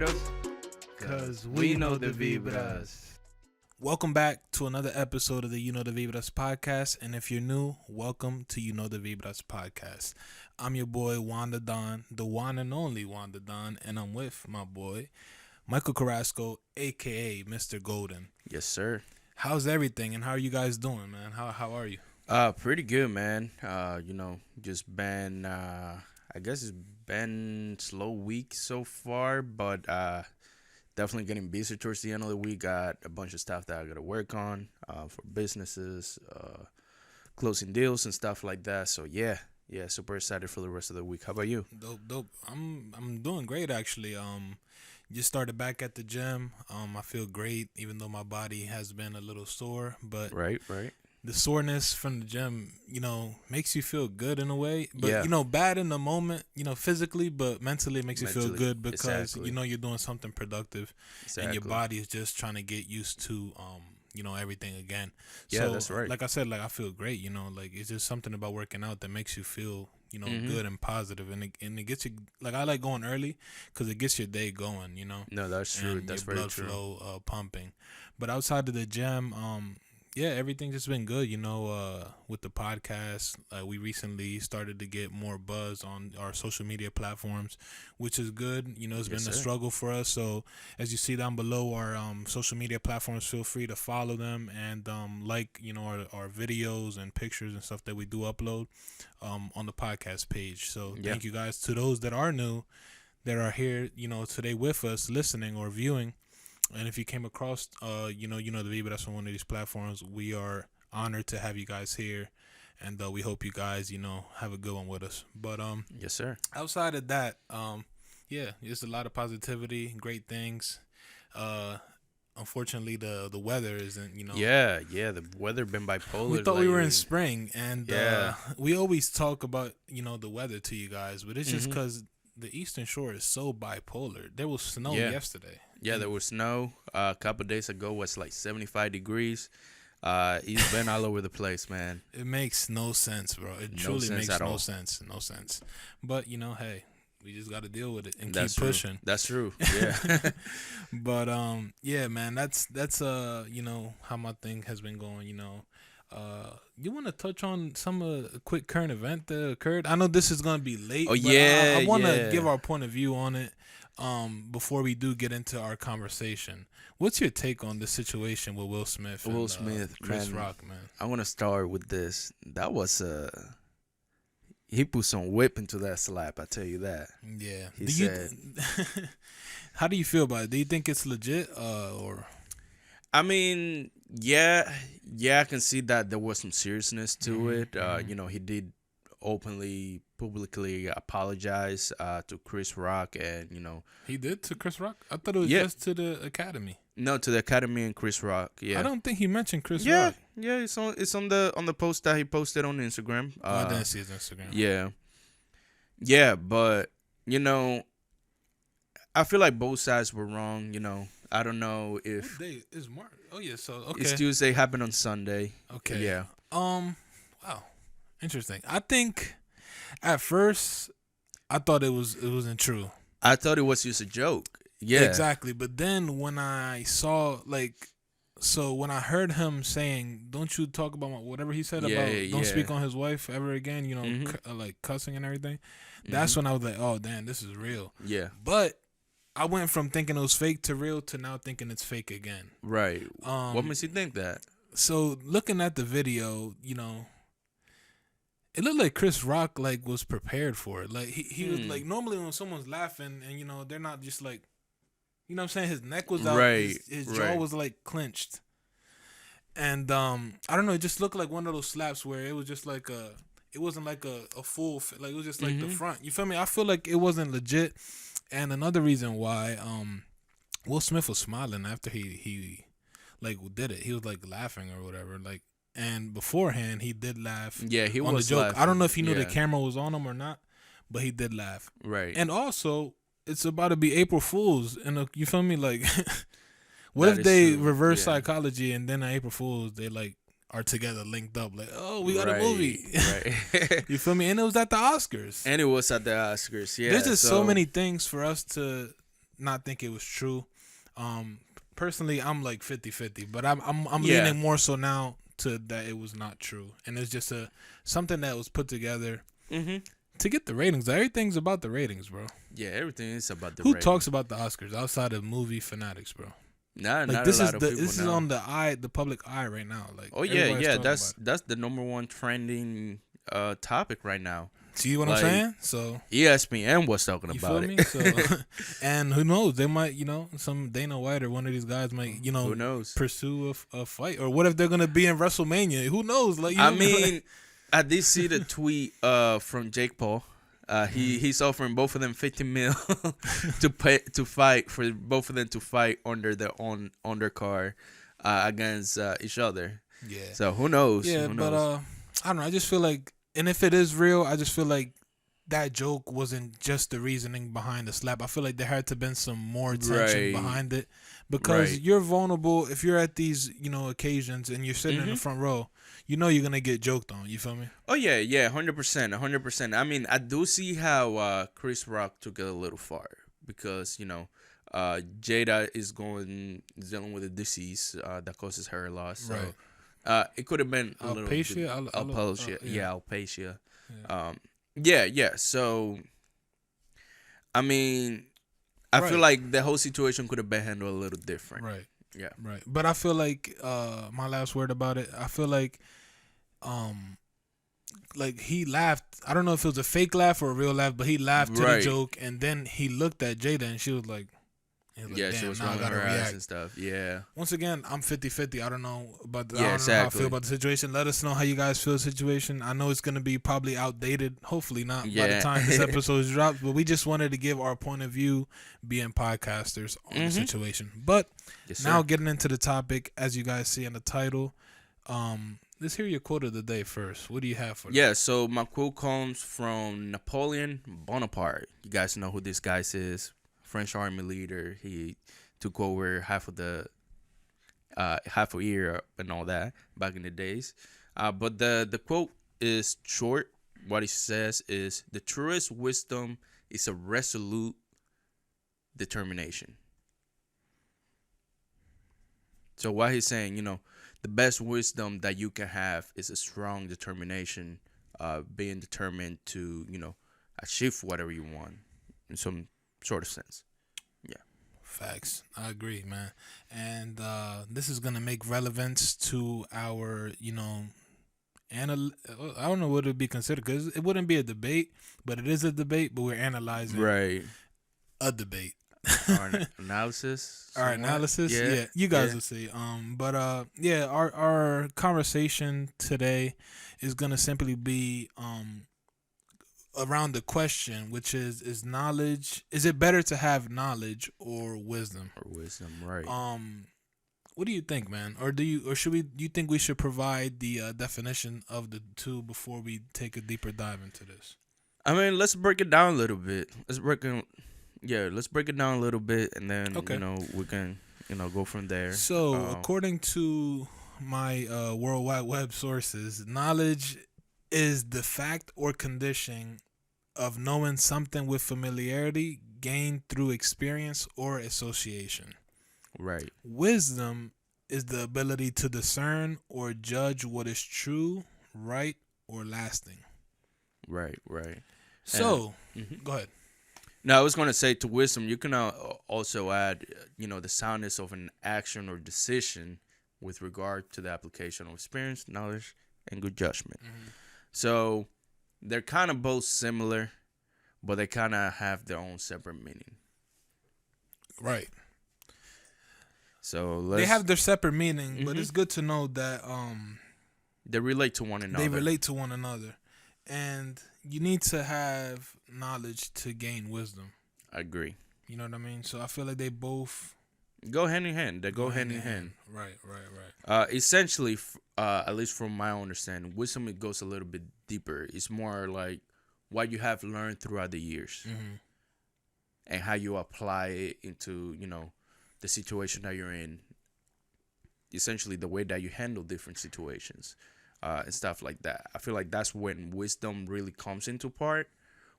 vibras? Cause we know the vibras. Welcome back to another episode of the You Know the Vibras podcast. And if you're new, welcome to You Know the Vibras podcast. I'm your boy Wanda Don, the one and only Wanda Don, and I'm with my boy Michael Carrasco, aka Mr. Golden. Yes, sir. How's everything and how are you guys doing, man? How are you? Pretty good, man. Just been I guess it's been slow week so far, but definitely getting busy towards the end of the week. Got a bunch of stuff that I got to work on for businesses, closing deals and stuff like that. So yeah, super excited for the rest of the week. How about you? Dope. I'm doing great actually. Just started back at the gym. I feel great, even though my body has been a little sore. But Right. the soreness from the gym, makes you feel good in a way. But, Yeah. Bad in the moment, physically, but mentally it makes you feel Mentally, good because, exactly. you're doing something productive and your body is just trying to get used to, everything again. Yeah, So, that's right. like I said, I feel great, it's just something about working out that makes you feel, good and positive. And it gets you, I like going early because it gets your day going, No, that's true. and That's your very blood true. flow pumping. But outside of the gym, everything's just been good, with the podcast. We recently started to get more buzz on our social media platforms, which is good. It's been a struggle for us. So as you see down below our social media platforms, feel free to follow them and our videos and pictures and stuff that we do upload on the podcast page. So thank you guys to those that are new, that are here, today with us, listening or viewing. And if you came across, the Vibras on one of these platforms, we are honored to have you guys here, and we hope you guys, have a good one with us. But Yes, sir. outside of that, just a lot of positivity, great things. Unfortunately, the weather isn't, Yeah. The weather been bipolar. We thought we were in lately. spring, and we always talk about the weather to you guys, but it's just because the Eastern Shore is so bipolar. There was snow yesterday. Yeah, there was snow. A couple days ago was like 75 degrees. It's been all over the place, man. It makes no sense, bro. It No truly sense makes at no all. sense. No sense. But, hey, we just got to deal with it and That's keep true. pushing. That's true. Yeah. But, man, that's how my thing has been going, You want to touch on some quick current event that occurred? I know this is going to be late, Oh, but yeah, I want to yeah. give our point of view on it before we do get into our conversation. What's your take on the situation with Will Smith and Will Smith, Chris man. Rock, man? I want to start with this. That was he put some whip into that slap. I tell you that. Yeah. He said. How do you feel about it? Do you think it's legit or? I mean, yeah, I can see that there was some seriousness to it. He did publicly apologize to Chris Rock, and He did to Chris Rock? I thought it was just to the Academy. No, to the Academy and Chris Rock. Yeah, I don't think he mentioned Chris yeah, Rock. yeah. It's on the post that he posted on Instagram. I didn't see his Instagram. Yeah, but I feel like both sides were wrong. I don't know if What day is March? Oh yeah, so okay. it's Tuesday, happened on Sunday. Okay. Yeah. Wow. Interesting. I think at first I thought it wasn't true. I thought it was just a joke. Yeah. Exactly. But then when I saw when I heard him saying, "Don't you talk about whatever he said about don't speak on his wife ever again," cussing and everything. That's when I was like, "Oh, damn, this is real." Yeah. But I went from thinking it was fake to real to now thinking it's fake again. Right. What makes you think that? So looking at the video, it looked like Chris Rock was prepared for it. Like he was normally when someone's laughing and they're not just what I'm saying, his neck was out, Right. his jaw was clenched. And I don't know, it just looked like one of those slaps where it was just it wasn't a full it was just the front. You feel me? I feel like it wasn't legit. And another reason why Will Smith was smiling after he did it. He was laughing or whatever. And beforehand he did laugh. Yeah, he on was the joke. laughing. I don't know if he knew the Yeah. camera was on him or not, but he did laugh. Right. And also, it's about to be April Fools, and you feel me? What That if is they true. reverse Yeah. psychology and then on April Fools they are together, linked up, we got a Right, movie. Right. You feel me? And it was at the Oscars. And it was at the Oscars. Yeah. There's just so many things for us to not think it was true. Um, Personally, I'm like 50-50, but I'm Yeah. leaning more so now to that it was not true, and it's just a something that was put together Mhm. to get the ratings. Everything's about the ratings, bro. Yeah, everything is about the Who rating. talks about the Oscars outside of movie fanatics, bro? Like Not a lot of people this is on now. the public eye right now. Like Oh yeah, everybody's yeah. talking about it. That's the number one trending topic right now. See what I'm Like saying? So ESPN was talking you feel about me? it. So and who knows? They might, some Dana White or one of these guys might, Who knows? pursue a fight. Or what if they're gonna be in WrestleMania? Who knows? Like I mean, I did see the tweet from Jake Paul. He's offering both of them 50 mil to fight for both of them to fight under their own undercard against each other. yeah, So who knows? yeah, Who but knows? I don't know. I just feel like, and if it is real, I just feel like that joke wasn't just the reasoning behind the slap. I feel like there had to been some more tension Right. behind it, because Right. you're vulnerable if you're at these occasions and you're sitting in the Mhm. front row. You're gonna get joked on. You feel me? Oh yeah, yeah, 100%, 100%. I mean, I do see how Chris Rock took it a little far because Jada is dealing with a disease that causes hair loss. So Right. it could have been a little bit Alopecia. alopecia. Yeah. Yeah, alopecia. Yeah. Yeah. So I mean, I feel Right. like the whole situation could have been handled a little different. Right. Yeah. Right. But I feel like my last word about it, I feel um like he laughed. I don't know if it was a fake laugh or a real laugh, but he laughed to the Right. joke, and then he looked at Jada and she was like, Yeah, she damn, was now I rolling gotta her eyes react. and stuff. Yeah. Once again, I'm 50-50. I don't know about I Yeah, don't know how I exactly. feel about the situation. Let us know how you guys feel the situation. I know it's gonna be probably outdated. Hopefully not by the Yeah. time this episode drops. But we just wanted to give our point of view, being podcasters, on the Mhm. situation. But Yes, now sir. getting into the topic, as you guys see in the title, let's hear your quote of the day first. What do you have for that? Yeah, so my quote comes from Napoleon Bonaparte. You guys know who this guy is. French army leader. He took over half of Europe and all that back in the days. But the quote is short. What he says is, the truest wisdom is a resolute determination. So what he's saying, the best wisdom that you can have is a strong determination, being determined to, achieve whatever you want in some sort of sense. Yeah. Facts. I agree, man. And this is gonna make relevance to our, I don't know what it would be considered, because it wouldn't be a debate, but it is a debate. But we're analyzing Right. a debate. Our analysis. Our somewhat. analysis, yeah, you guys Yeah. will see. But yeah, our conversation today is gonna simply be around the question, which is knowledge. Is it better to have knowledge or wisdom? Or wisdom, right. What do you think, man? Or do you think we should provide the definition of the two before we take a deeper dive into this? I mean, let's break it down a little bit. Let's break it down a little bit, and then Okay. we can go from there. So, according to my World Wide Web sources, knowledge is the fact or condition of knowing something with familiarity gained through experience or association. Right. Wisdom is the ability to discern or judge what is true, right, or lasting. Right. So, Mhm. go ahead. Now, I was going to say, to wisdom, you can also add, the soundness of an action or decision with regard to the application of experience, knowledge, and good judgment. So they're kind of both similar, but they kind of have their own separate meaning. Right. So They have their separate meaning, but Mhm. it's good to know that they relate to one another. they relate to one another. And you need to have knowledge to gain wisdom. I agree. You know what I mean? So I feel like they both Go hand in hand. They go hand in hand. Right. Essentially, at least from my understanding, wisdom, it goes a little bit deeper. It's more like what you have learned throughout the years and how you apply it into, the situation that you're in. Essentially, the way that you handle different situations and stuff like that. I feel like that's when wisdom really comes into part,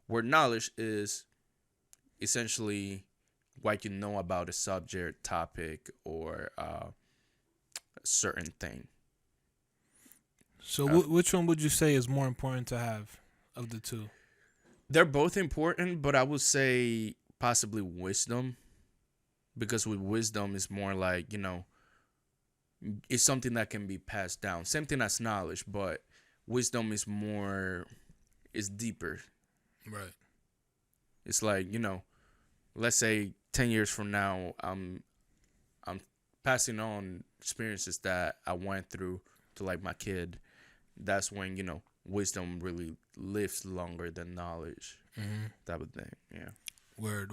where knowledge is essentially what you know about a subject, topic, or a certain thing. So Uh, which one would you say is more important to have of the two? they're both important, but I would say possibly wisdom, because with wisdom it's more like, it's something that can be passed down. Same thing as knowledge, but wisdom is more, is deeper. Right. It's like, let's say 10 years from now, I'm passing on experiences that I went through to like my kid. That's when, wisdom really lives longer than knowledge. Mm-hmm. Type of thing. Yeah. Word.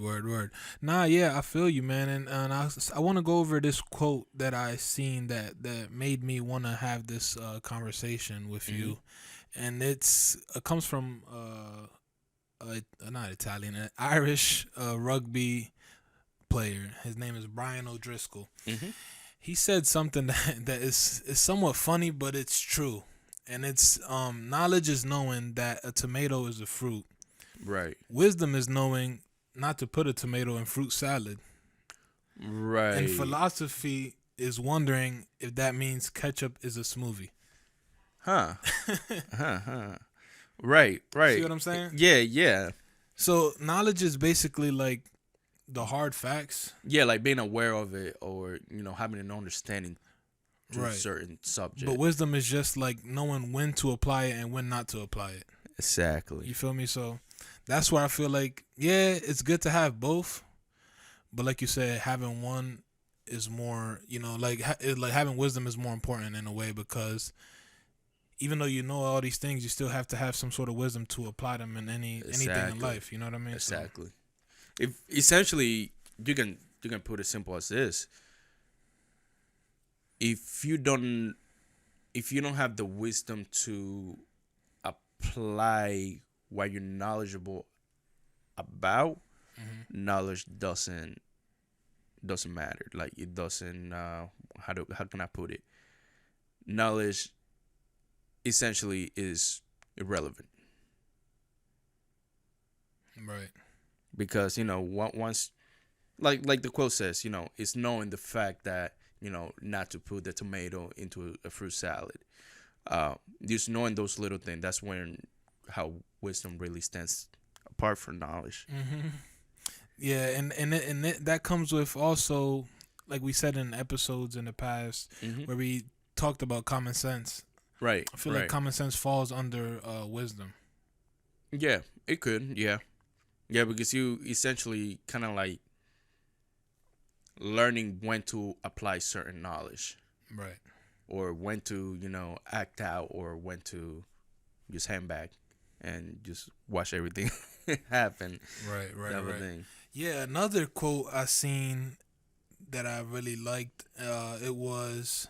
Nah, yeah, I feel you, man, and I want to go over this quote that I seen that made me want to have this conversation with Mm-hmm. you, and it comes from not Italian, an Irish rugby player. His name is Brian O'Driscoll. Mm-hmm. He said something that is somewhat funny, but it's true, and it's knowledge is knowing that a tomato is a fruit. Right. Wisdom is knowing not to put a tomato in fruit salad. Right. And philosophy is wondering if that means ketchup is a smoothie. Huh. Huh. Right. See what I'm saying? Yeah. So knowledge is basically like the hard facts. Yeah, like being aware of it, or having an understanding to a Right. certain subject. But wisdom is just like knowing when to apply it and when not to apply it. Exactly. You feel me? So that's where I feel like, yeah, it's good to have both. But like you said, having one is more, like having wisdom is more important in a way, because even though you know all these things, you still have to have some sort of wisdom to apply them in anything in life. You know what I mean? Exactly. If essentially you can put it simple as this: if you don't have the wisdom to apply what you're knowledgeable about, Mm-hmm. knowledge doesn't matter. Like, it doesn't. How can I put it? Knowledge essentially is irrelevant, Right. because once, like the quote says, it's knowing the fact that not to put the tomato into a fruit salad. Just knowing those little things, that's when how wisdom really stands apart from knowledge. Mm-hmm. Yeah, and that comes with also, like we said in episodes in the past, Mm-hmm. where we talked about common sense. Right. I feel like common sense falls under wisdom. Yeah, it could. Yeah, because you essentially kind of like learning when to apply certain knowledge, Right. or when to act out, or when to just hang back and just watch everything happen. Right. Type of thing. Yeah, another quote I seen that I really liked, it was,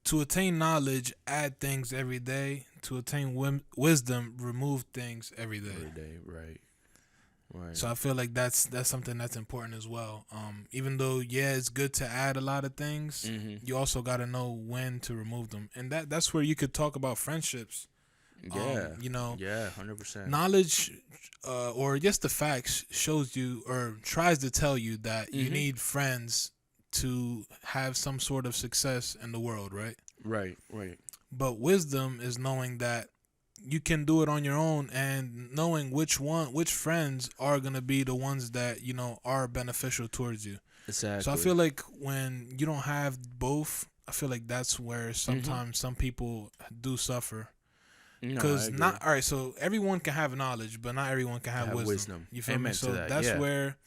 to attain knowledge, add things every day. To attain wisdom, remove things every day. Every day, right. So I feel like that's something that's important as well. Even though, yeah, it's good to add a lot of things, Mm-hmm. you also got to know when to remove them. And that's where you could talk about friendships. Yeah. Yeah, 100%. Knowledge or just the facts shows you or tries to tell you that you Mhm. need friends to have some sort of success in the world, right? Right. But wisdom is knowing that you can do it on your own, and knowing which friends are going to be the ones that, are beneficial towards you. Exactly. So I feel like when you don't have both, I feel like that's where sometimes some people do suffer. Because all right, so everyone can have knowledge, but not everyone can have wisdom. You feel Amen me? So to that, that's yeah. where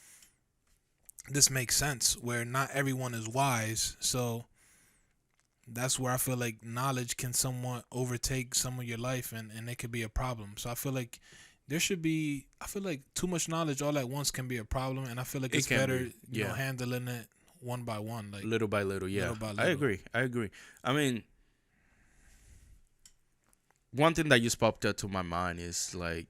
this makes sense, where not everyone is wise. So that's where I feel like knowledge can somewhat overtake some of your life, and it could be a problem. So I feel like too much knowledge all at once can be a problem, and I feel like it's better, handling it one by one, like little by little. Yeah, little by little. I agree. I mean, one thing that just popped up to my mind is like,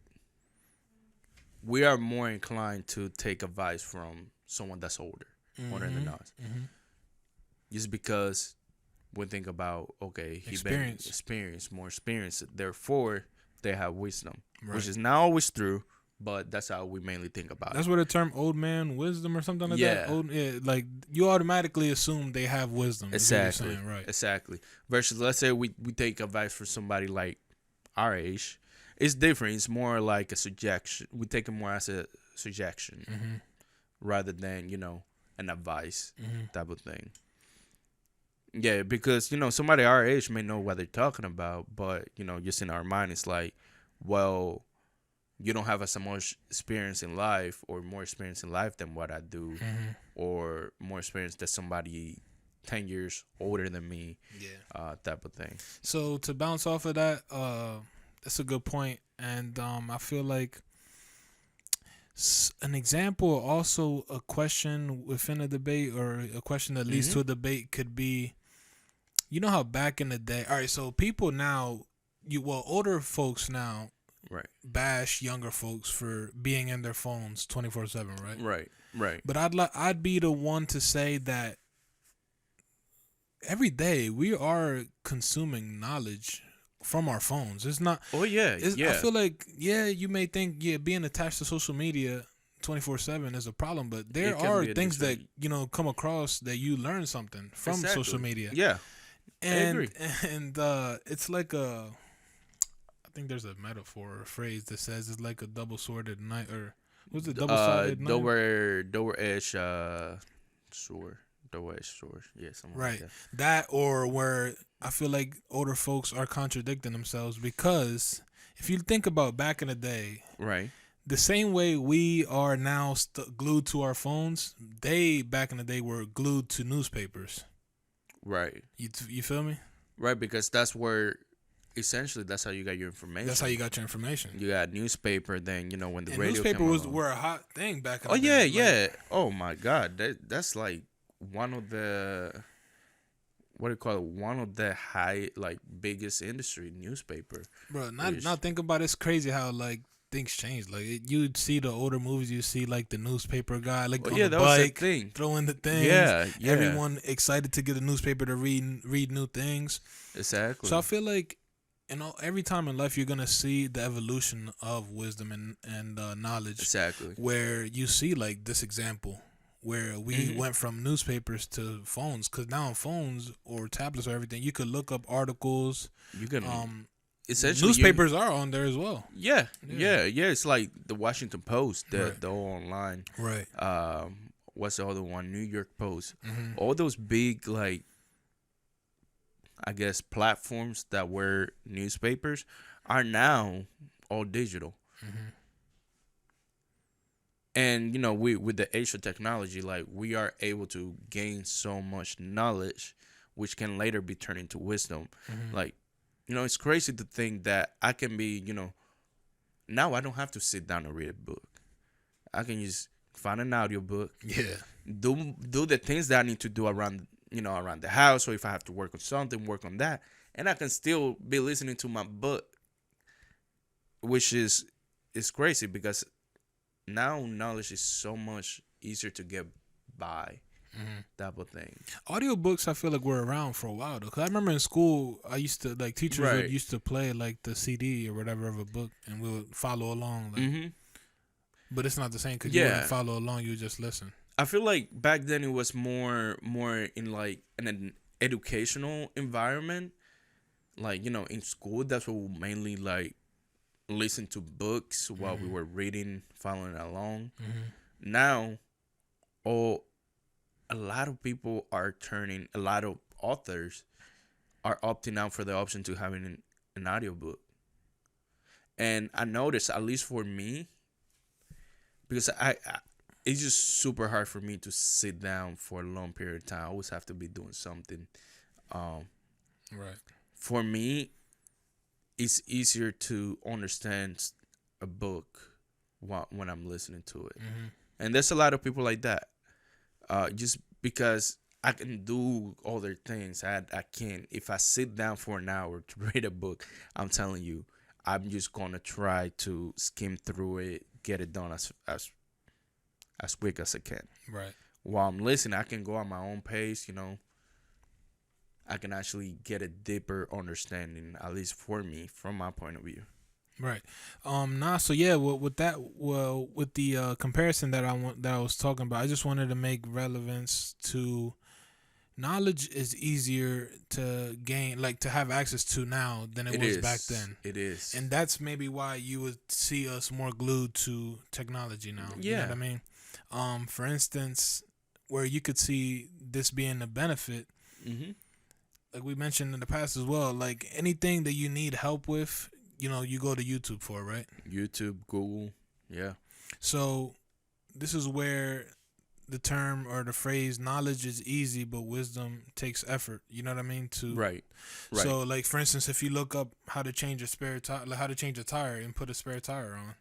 we are more inclined to take advice from someone that's older than us, just because we think about, okay, he been more experienced, therefore they have wisdom, which is not always true, but that's how we mainly think about That's it. where the term "old man wisdom" or something like that. Yeah, Old, yeah, like you automatically assume they have wisdom. Is what you're exactly, saying, right? exactly. Versus, let's say we take advice from somebody like our age. It's different. It's more like a suggestion. We take it more as a suggestion Mm-hmm. rather than an advice Mm-hmm. type of thing. Yeah, because somebody our age may know what they're talking about, but just in our mind, it's like, well, you don't have as much experience in life or more experience in life than what I do, Mm-hmm. or more experience than somebody 10 years older than me, Yeah. type of thing. So to bounce off of that, that's a good point, and I feel like an example, also a question within a debate or a question that leads Mm-hmm. to a debate could be, you know how back in the day, all right, so people now, older folks now Right. bash younger folks for being in their phones 24/7, right? Right. Right. But I'd be the one to say that every day we are consuming knowledge from our phones. It's not. Oh yeah. I Yeah. feel like you may think being attached to social media 24/7 is a problem, but there It can are be a things that distraction. come across that you learn something from social Exactly. media, Yeah. I and agree. and it's like I think there's a metaphor or a phrase that says it's like a double-sworded knife, or what's it, double-sided knife? Double edge sword. Double edge sword. Yeah, something like Right. that. That, or where I feel like older folks are contradicting themselves, because if you think about back in the day, Right. the same way we are now glued to our phones, they back in the day were glued to newspapers. Right. You feel me? Right, because that's where essentially that's how you got your information. That's how you got your information. You got newspaper, then when the And radio newspaper came along. were a hot thing back in Oh the yeah, day. yeah. Oh my God, that's like one of the what do you call it? One of the biggest industry newspaper. Bro, not think about it. It's crazy how things change. Like you'd see the older movies, you see like the newspaper guy Oh on yeah, the that was the bike thing. throwing the things. Yeah, yeah. Everyone excited to get a newspaper to read new things. Exactly. So I feel like every time in life you're gonna see the evolution of wisdom and knowledge. Exactly. Where you see like this example where we went from newspapers to phones, because now on phones or tablets or everything you could look up articles. You can essentially Newspapers are on there as well. Yeah. It's like the Washington Post, Right. the online. Right. What's the other one? New York Post. Mm-hmm. All those big I guess platforms that were newspapers are now all digital. Mm-hmm. And we with the age of technology, we are able to gain so much knowledge, which can later be turned into wisdom. Mm-hmm. It's crazy to think that I can be, now I don't have to sit down and read a book. I can just find an audio book, Yeah. do the things that I need to do around the house, or if I have to work on something, work on that, and I can still be listening to my book, which is crazy because now knowledge is so much easier to get by. Mm-hmm. Type of thing. Audiobooks I feel like were around for a while though, because I remember in school I used to teachers Right. used to play the CD or whatever of a book, and we would follow along. Mm-hmm. But it's not the same because you wouldn't follow along; you would just listen. I feel like back then it was more in an educational environment. In school, that's what we mainly listen to books while we were reading, following along. Mm-hmm. Now, a lot of people are a lot of authors are opting out for the option to having an audiobook. And I noticed, at least for me, because I it's just super hard for me to sit down for a long period of time. I always have to be doing something. Right. For me, it's easier to understand a book when I'm listening to it. Mm-hmm. And there's a lot of people like that. Just because I can do other things, I can't. If I sit down for an hour to read a book, I'm telling you, I'm just gonna try to skim through it, get it done as quick as I can. Right. While I'm listening, I can go at my own pace. I can actually get a deeper understanding, at least for me, from my point of view. Right. Nah. So yeah. With that, well, with the comparison that I was talking about, I just wanted to make relevance to knowledge is easier to gain, like to have access to now than it It was back is. then, It is. and that's maybe why you would see us more glued to technology now. You know what Yeah. I mean? For instance, where you could see this being a benefit, Mhm. like we mentioned in the past as well, like anything that you need help with, you go to YouTube for, right? YouTube, Google. Yeah. So this is where the term or the phrase knowledge is easy but wisdom takes effort. You know what I mean? To Right. Right. So like for instance, if you look up how to change a spare tire, like how to change a tire and put a spare tire on,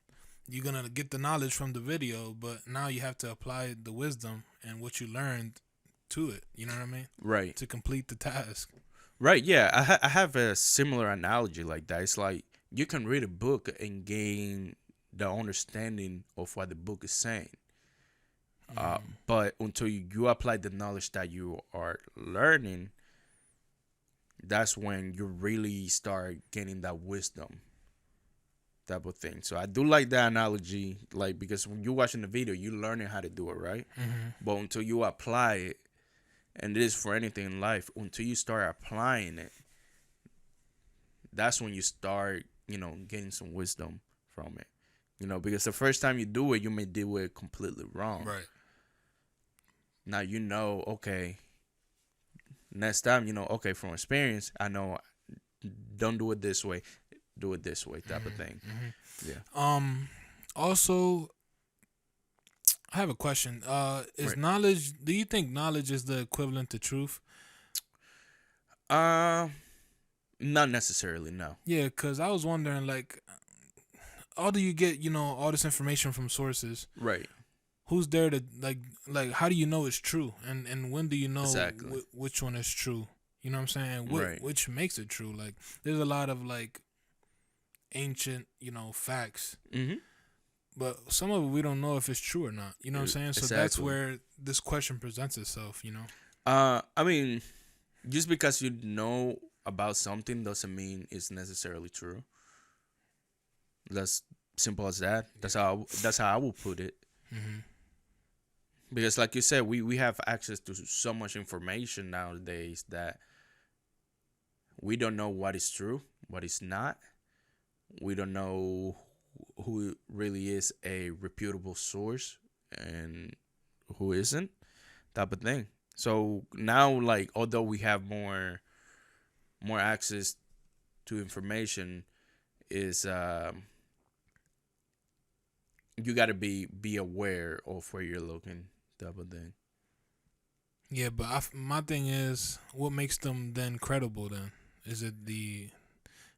you're gonna get the knowledge from the video, but now you have to apply the wisdom and what you learned to it. You know what I mean? Right. To complete the task. Right. Yeah. I have a similar analogy like that. It's like you can read a book and gain the understanding of what the book is saying. But until you apply the knowledge that you are learning, that's when you really start getting that wisdom type of thing. So I do like that analogy, like because when you're watching the video, you're learning how to do it, right? But until you apply it, and it is for anything in life, until you start applying it, that's when you start, getting some wisdom from it. Because the first time you do it, you may do it completely wrong. Right. Now okay, next time, okay, from experience, I know don't do it this way, do it this way type of thing. Yeah. Also, I have a question. Is Right. knowledge? Do you think knowledge is the equivalent to truth? Uh, Not necessarily, no. Yeah, cause I was wondering, like, how do you get all this information from sources? Right. Who's there to like? How do you know it's true? And when do you know Exactly. which one is true? You know what I'm saying? Right. Which makes it true? Like, there's a lot of like ancient facts, Mm-hmm. but some of it we don't know if it's true or not. You know what I'm saying? So that's Exactly. where this question presents itself. I mean, just because you know about something doesn't mean it's necessarily true. That's simple as that. That's how I will put it. Mm-hmm. Because like you said, we have access to so much information nowadays that we don't know what is true, what is not. We don't know who really is a reputable source and who isn't, type of thing. So now, like, although we have more access to information, is you got to be aware of where you're looking, type of thing. Yeah, but my thing is, what makes them then credible? Then is it the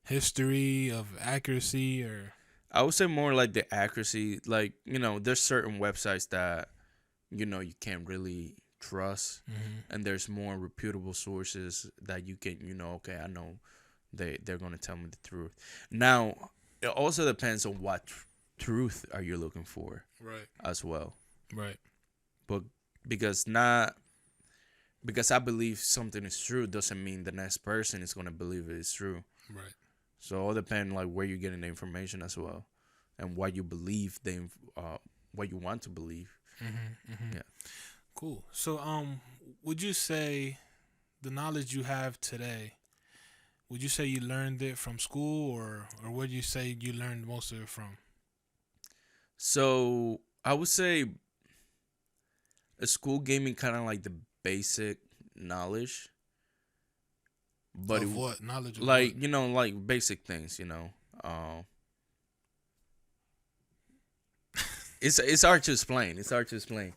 history of accuracy or? I would say more like the accuracy. Like, there's certain websites that you can't really trust, and there's more reputable sources that you can, okay, I know they're gonna tell me the truth. Now, it also depends on what truth are you looking for, Right. as well. Right. But because not because I believe something is true doesn't mean the next person is gonna believe it is true. Right. So it all depends like where you're getting the information as well, and what you believe what you want to believe. Yeah. Cool. So, would you say the knowledge you have today? Would you say you learned it from school, or would you say you learned most of it from? So I would say a school gaming kind of like the basic knowledge, but Of what knowledge of like what? like basic things. It's hard to explain. It's hard to explain.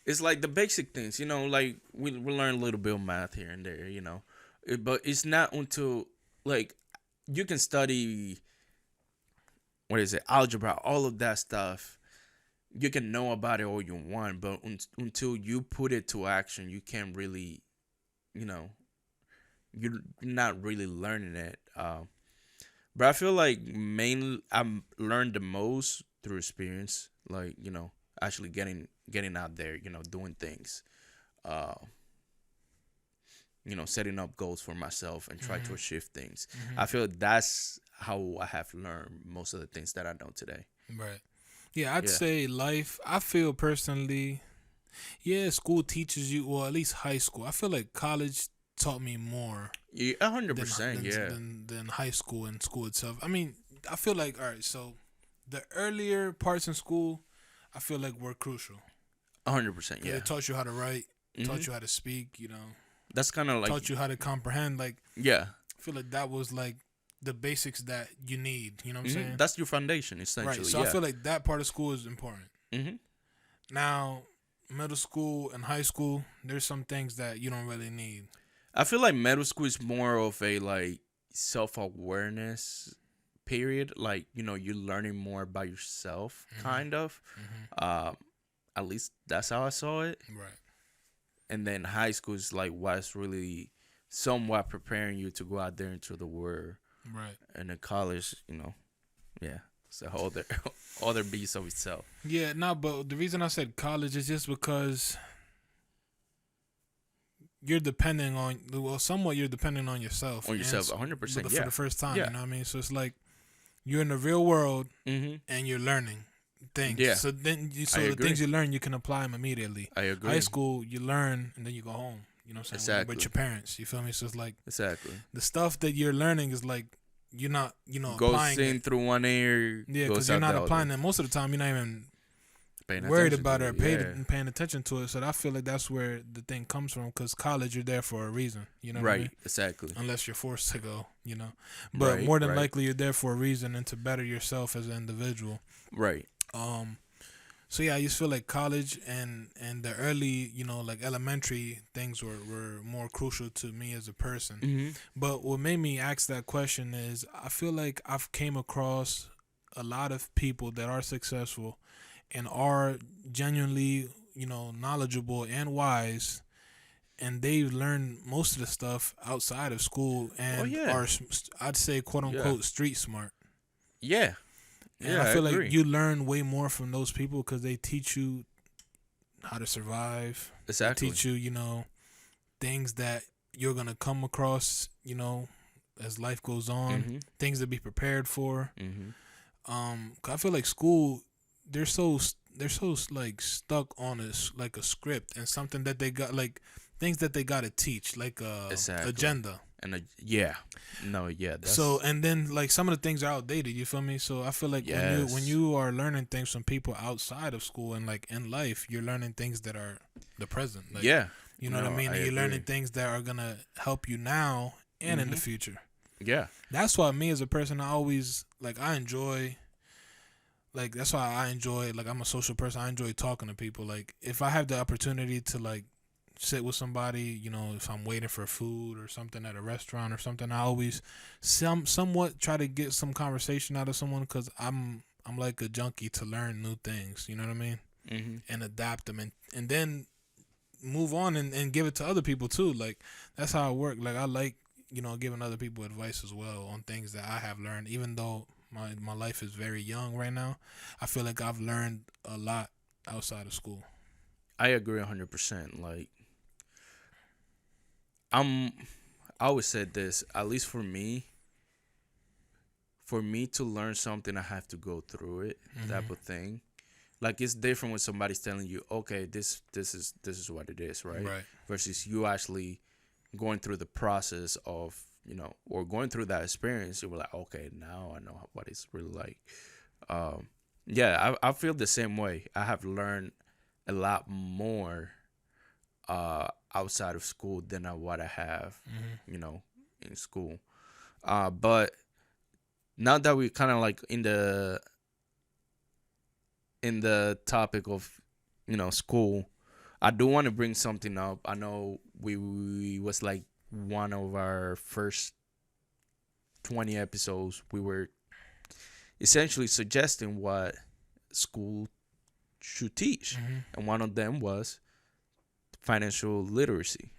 It's like the basic things. Like we learn a little bit of math here and there. But it's not until like you can study what is it, algebra, all of that stuff. You can know about it all you want, but until you put it to action, you can't really, you know, you're not really learning it. But I feel like mainly I'm learned the most through experience, like actually getting out there, doing things. Uh, setting up goals for myself and try to Mhm. achieve things. I Mhm. feel that's how I have learned most of the things that I know today. Right. Yeah, I'd Yeah. say life. I feel personally, yeah, school teaches you, well, at least high school. I feel like college taught me more Yeah, a hundred than percent. than Yeah, than high school and school itself. I mean, I feel like, all right, so the earlier parts in school, I feel like were crucial 100%. because Yeah. it taught you how to write, hmm taught you how to speak, That's kind of like, taught you how to comprehend. Like, yeah. I feel like that was like the basics that you need. You know what I'm saying? That's your foundation, Right. essentially. So I Yeah. feel like that part of school is important. hmm Now, middle school and high school, there's some things that you don't really need. I feel like middle school is more of a like self awareness period. Like you're learning more about yourself, Mhm. kind of. Mhm. Um, at least that's how I saw it. Right. And then high school is like what's really somewhat preparing you to go out there into the world. Right. And then college, yeah, it's a whole other other beast of itself. Yeah. No, but the reason I said college is just because you're depending on, well, somewhat you're depending on yourself On yourself, for 100%. for Yeah, the first time. yeah. You know what I mean? So it's like you're in the real world Mm-hmm. and you're learning things. Yeah, So then, I the agree. things you learn, you can apply them immediately. I High agree. school, you learn and then you go home. You know what I'm saying? Exactly. With your parents. You feel me? So it's like Exactly. the stuff that you're learning is like you're not, Goes applying in it. through one ear, Yeah, goes because you're out not the applying other. it. Most of the time, you're not even Paying worried attention about to it or it. Yeah. paying attention to it. So I feel like that's where the thing comes from. Because college, you're there for a reason. You know what I mean? Right. Exactly. Unless you're forced to go. But Right. more than Right. likely, you're there for a reason and to better yourself as an individual. Right. So yeah, I just feel like college and the early, like elementary things were more crucial to me as a person. Mm-hmm. But what made me ask that question is I feel like I've came across a lot of people that are successful and are genuinely, knowledgeable and wise, and they've learned most of the stuff outside of school Oh and yeah. are, I'd say, quote Yeah. unquote, street smart. Yeah. And Yeah. I I feel like agree. you learn way more from those people because they teach you how to survive. Exactly. They teach you, things that you're gonna come across, as life goes on, Mm-hmm. things to be prepared for. Mm-hmm. 'Cause I feel like school, they're so like stuck on like a script and something that they got, like things that they gotta teach, like Exactly. agenda. And yeah. No. Yeah. That's So and then like some of the things are outdated. You feel me? So I feel like when yes. you are learning things from people outside of school and like in life, you're learning things that are the present. Like, yeah. you know what I No, mean? I And you're learning agree. things that are gonna help you now and in the Mhm. future. Yeah. That's why me as a person, I always like I enjoy. Like that's why I enjoy. Like I'm a social person. I enjoy talking to people. Like if I have the opportunity to like sit with somebody, if I'm waiting for food or something at a restaurant or something, I always somewhat try to get some conversation out of someone because I'm like a junkie to learn new things. You know what I mean? Mm-hmm. And adapt them and then move on and give it to other people too. Like that's how I work. Like I like giving other people advice as well on things that I have learned. Even though my life is very young right now, I feel like I've learned a lot outside of school. I agree 100%. Like I always said this, at least for me to learn something, I have to go through it, type of thing. Like it's different when somebody's telling you, okay, this is what it is, right? Right. Versus you actually going through the process of, or going through that experience. You were like, okay, now I know what it's really like. Yeah, I feel the same way. I have learned a lot more outside of school than what I have, in school. But now that we're kind of like in the topic of school, I do want to bring something up. I know we was like one of our first 20 episodes. We were essentially suggesting what school should teach, and one of them was financial literacy.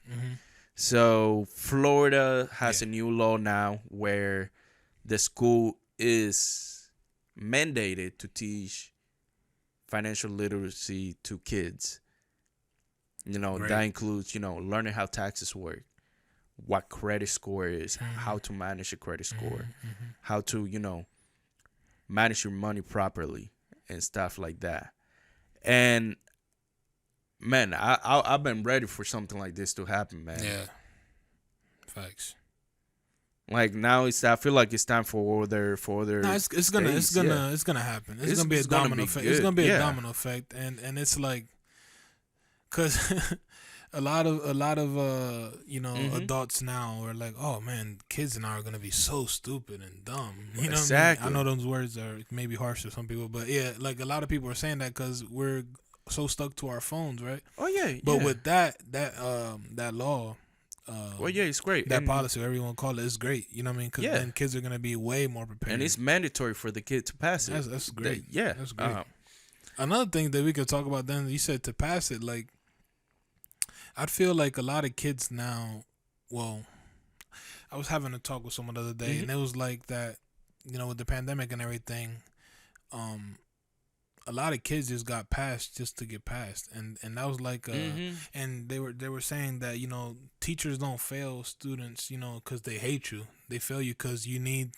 So Florida has a new law now where the school is mandated to teach financial literacy to kids. Great. That includes, learning how taxes work, what credit score is, how to manage a credit score, how to, manage your money properly and stuff like that. And man, I've been ready for something like this to happen, man. Yeah. Facts. Like now I feel like it's time for other No, it's gonna happen. It's gonna be a domino effect. It's gonna be a domino effect, and it's like, cause a lot of adults now are like, oh man, kids now are gonna be so stupid and dumb. You know exactly. what I mean? I know those words are maybe harsh to some people, but yeah, like a lot of people are saying that because we're so stuck to our phones, right? Oh yeah. But with that law. Well, yeah, it's great. That policy, whatever you want to call it, is great. You know what I mean? Because then kids are going to be way more prepared. And it's mandatory for the kid to pass it. That's great. That's great. Another thing that we could talk about then, you said to pass it, like, I'd feel like a lot of kids now, well, I was having a talk with someone the other day, and it was like that, with the pandemic and everything, a lot of kids just got passed just to get passed, and that was like, and they were saying that teachers don't fail students, because they hate you. They fail you because you need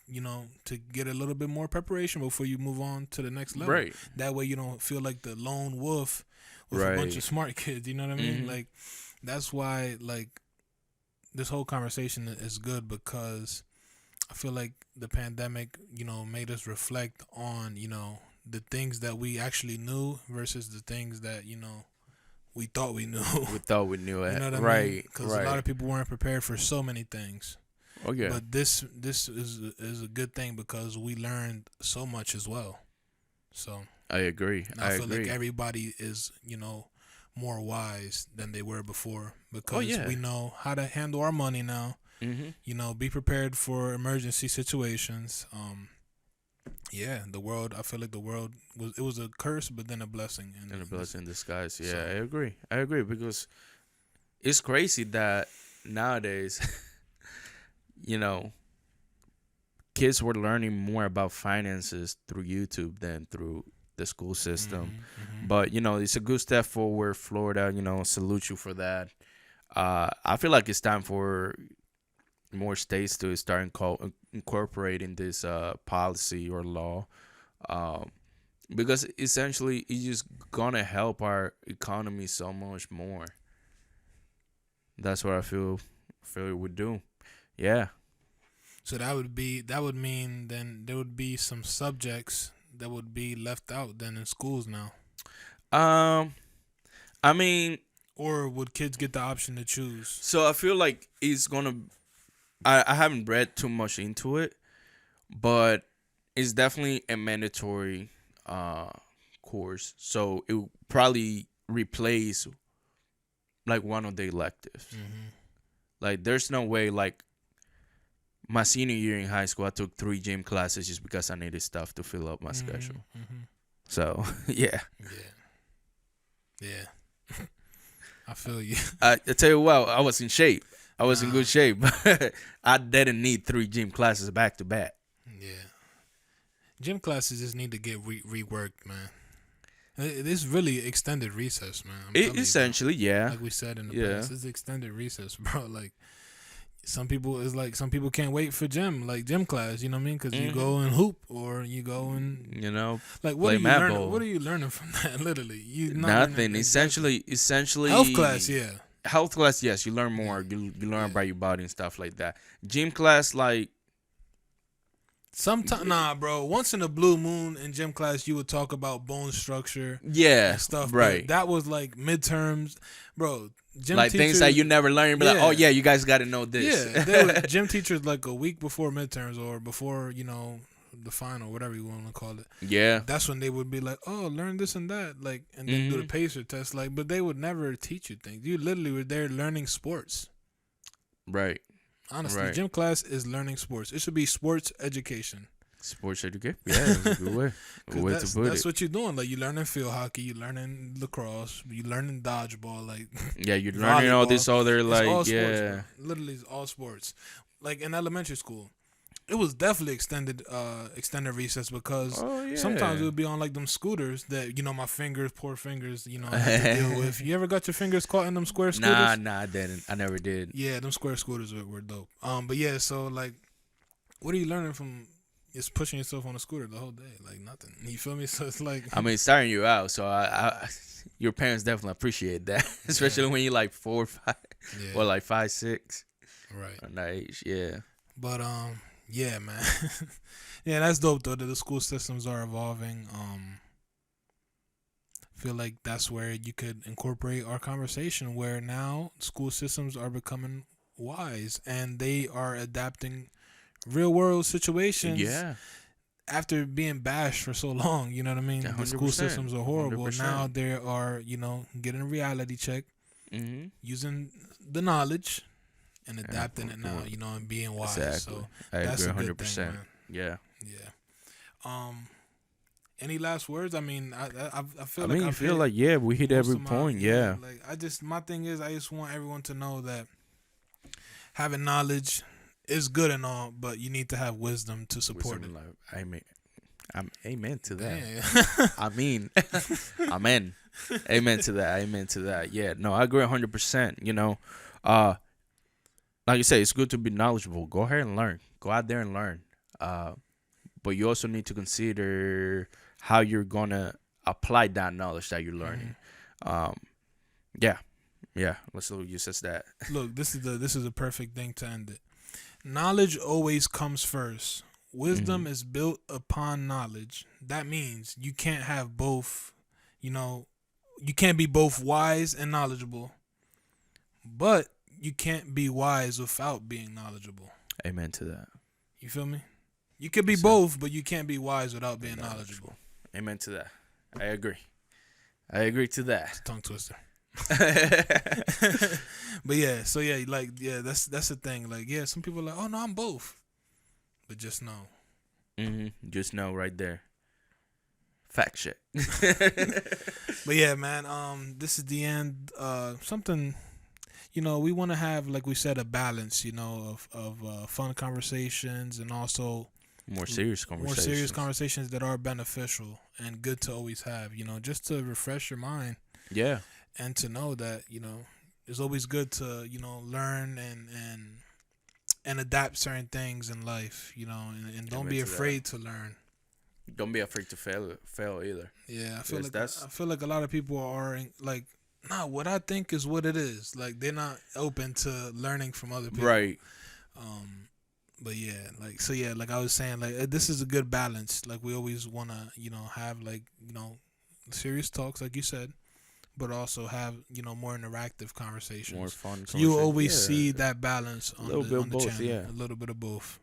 to get a little bit more preparation before you move on to the next level. Right. That way you don't feel like the lone wolf with a bunch of smart kids. You know what I mean? Like that's why like this whole conversation is good, because I feel like the pandemic made us reflect on the things that we actually knew versus the things that we thought we knew. We thought we knew it. You know what I mean? Because a lot of people weren't prepared for so many things. Oh yeah. But this is a good thing because we learned so much as well. So I agree. I feel agree. like everybody is more wise than they were before, because we know how to handle our money now. Be prepared for emergency situations. Yeah, I feel like the world was a curse, but then a blessing. And a blessing in disguise. Yeah, I agree. Because it's crazy that nowadays, kids were learning more about finances through YouTube than through the school system. But, it's a good step forward. Florida, salute you for that. I feel like it's time for more states to start incorporating this policy or law, because essentially it's just gonna help our economy so much more. That's what I feel it would do. Yeah. So that would mean then there would be some subjects that would be left out then in schools now. I mean, or would kids get the option to choose? So I feel like it's gonna. I haven't read too much into it, but it's definitely a mandatory course. So it will probably replace like one of the electives. Like there's no way, like my senior year in high school, I took 3 gym classes just because I needed stuff to fill up my schedule. So yeah. I feel you. I tell you what, I was in shape. I was in good shape. I didn't need 3 gym classes back to back. Yeah. Gym classes just need to get reworked, man. It's really extended recess, man. Essentially, yeah. Like we said in the past, it's extended recess, bro. Like some people can't wait for gym class. You know what I mean? Because you go and hoop, or you go and like what are you learning? What are you learning from that? Literally, nothing. Essentially, health class, yeah. Health class, yes, you learn more. You learn about your body and stuff like that. Gym class, like sometimes, nah, bro. Once in a blue moon in gym class, you would talk about bone structure, and stuff. Right. But that was like midterms, bro. Gym like teachers, things that you never learned, but like, oh yeah, you guys got to know this. Yeah, there were gym teachers like a week before midterms or before the final, whatever you want to call it. Yeah, that's when they would be like, oh, learn this and that, like, and then do the pacer test, like. But they would never teach you things. You literally were there learning sports. Right. Honestly, gym class is learning sports. It should be sports education. Sports education. Yeah, that's a good way. Good way to put it. That's what you're doing. Like, you learning field hockey, you learning lacrosse, you learning dodgeball. Like, yeah, you're learning all this other, like, all yeah. Sports, literally, it's all sports. Like in elementary school, it was definitely extended recess because Oh sometimes it yeah. would be on like them scooters that my fingers, poor fingers, I had to deal with. You ever got your fingers caught in them square Nah, scooters? nah, I didn't. I never did. Yeah, them square scooters were dope. But yeah, so like, what are you learning from just pushing yourself on a scooter the whole day? Like nothing. You feel me? So it's like, I mean, starting you out, so your parents definitely appreciate that, yeah, especially when you're like 4 or 5, or yeah, like 5, 6, right. on that age. Yeah, But yeah, man. Yeah, that's dope though that the school systems are evolving. Feel like that's where you could incorporate our conversation where now school systems are becoming wise and they are adapting real world situations yeah, after being bashed for so long. You know what I mean? The hundred school percent, systems are hundred horrible. Now percent. they are, getting a reality check, Mhm. using the knowledge and Yeah, adapting it now, and being wise. exactly. So I that's agree, a hundred good thing, percent. man. Yeah. Yeah. Um any last words? I mean, I I feel like mean, you I've feel hit like we hit most every of my point. Yeah. like my thing is I just want everyone to know that having knowledge is good and all, but you need to have wisdom to support Wisdom it. in life. I mean, I'm amen to that. Damn. I mean, amen. Amen to that. Amen to that. Yeah. No, I agree 100%. Uh, like you say, it's good to be knowledgeable. Go ahead and learn. Go out there and learn. Uh, but you also need to consider how you're gonna apply that knowledge that you're Mhm. learning. Um, yeah, yeah. Let's use as that. Look, this is a perfect thing to end it. Knowledge always comes first. Hmm. Wisdom is built upon knowledge. That means you can't have both. You know, you can't be both wise and knowledgeable, but you can't be wise without being knowledgeable. Amen to that. You feel me? You could be Yes, sir. both, but you can't be wise without Being being knowledgeable. knowledgeable. Amen to that. I agree. I agree to It's that. a tongue twister. But yeah, so yeah, like yeah, that's the thing. Like yeah, some people are like, oh no, I'm both, but just know. Just know right there. Fact check. But yeah, man, this is the end. Something, we want to have, like we said, a balance, of fun conversations and also More serious more serious conversations. conversations that are beneficial and good to always have. Just to refresh your mind Yeah. and to know that it's always good to learn and adapt certain things in life. And don't Amen be to that. afraid to learn. Don't be afraid to fail either. Yeah, Because that's I feel like a lot of people are like, nah, what I think is what it is. Like they're not open to learning from other people. right. Um, but yeah, like so yeah, like I was saying, like this is a good balance. Like we always wanna, have like serious talks, like you said, but also have more interactive More conversations. fun So you conversation. always see Yeah. that balance A on little bit the of both, channel, yeah. a little bit of both.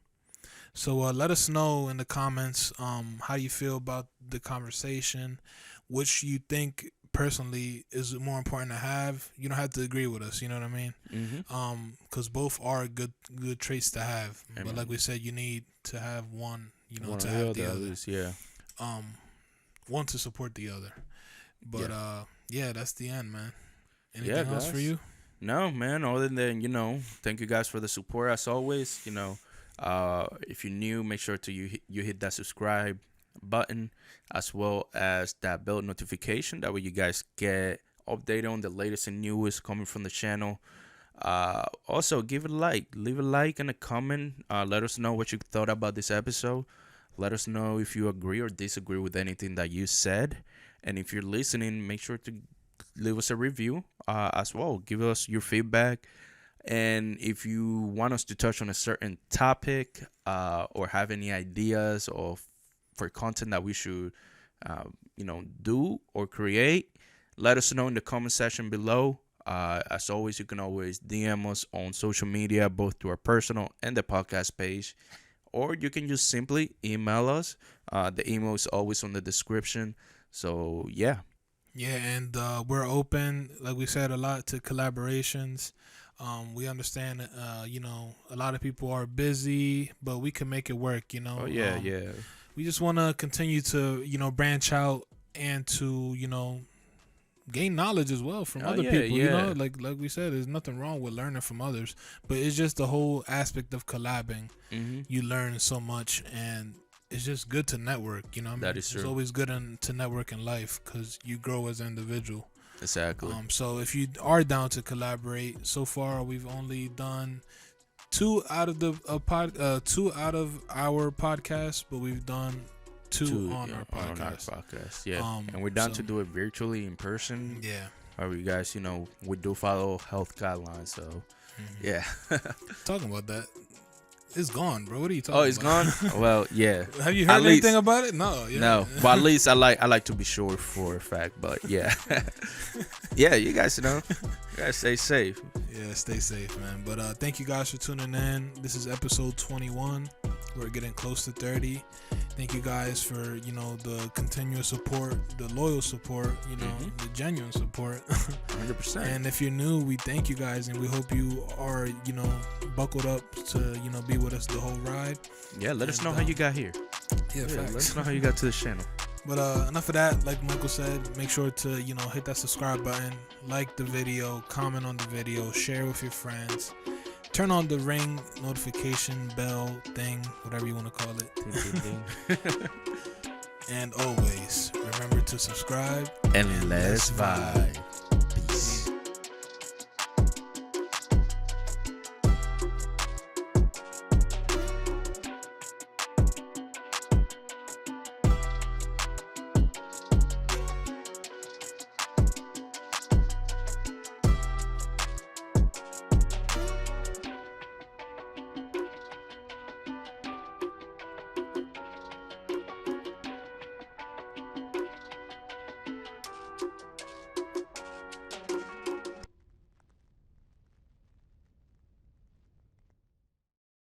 So let us know in the comments how you feel about the conversation, which you think personally is more important to have. You don't have to agree with us, you know what I mean? Mm-hmm. Because both are good traits to have. But like Amen. we said, you need to have one, One or to the have other, the at other. least, yeah. Um, one to support the other. But Yeah. yeah, that's the end, man. Yeah, Anything else for guys. you? No, man, other than, thank you guys for the support as always. If you're new, make sure to you hit that subscribe button as well as that bell notification. That way you guys get updated on the latest and newest coming from the channel. Also give it a like, leave a like and a comment. Let us know what you thought about this episode. Let us know if you agree or disagree with anything that you said. And if you're listening, make sure to leave us a review as well. Give us your feedback. And if you want us to touch on a certain topic or have any ideas for content that we should, do or create, let us know in the comment section below. As always, you can always DM us on social media, both to our personal and the podcast page. Or you can just simply email us. The email is always on the description. So, yeah. Yeah, and we're open, like we said, a lot to collaborations. We understand, a lot of people are busy, but we can make it work. Oh, yeah, yeah. We just want to continue to, branch out and to, gain knowledge as well from Oh, other yeah, people. You know, yeah. like we said, there's nothing wrong with learning from others, but it's just the whole aspect of collabing. Mm-hmm. You learn so much, and it's just good to network. You know, what I mean, That is it's true. always good to network in life because you grow as an individual. Exactly. So if you are down to collaborate, so far we've only done two out of the two out of our podcast, but we've done two on yeah, our podcast. Yeah. And we're down so- to do it virtually in person. Yeah. However, you guys, we do follow health guidelines. So, yeah. Talking about that, it's gone, bro. What are you talking? Oh, it's about? gone. Well, yeah. Have you At heard anything least- about it? No. Yeah. No, but at least I like to be sure for a fact. But yeah, yeah, you guys stay safe. Yeah, stay safe, man. But thank you guys for tuning in. This is episode 21. We're getting close to 30. Thank you guys for the continuous support, the loyal support, the genuine support. 100%. And if you're new, we thank you guys, and we hope you are buckled up to be with us the whole ride. Yeah, let us And, know how you got here. Yeah, Let facts. us know how you got to this channel. But enough of that. Like Michael said, make sure to hit that subscribe button, like the video, comment on the video, share with your friends, turn on the ring notification bell thing, whatever you want to call it. And always remember to subscribe And let's vibe.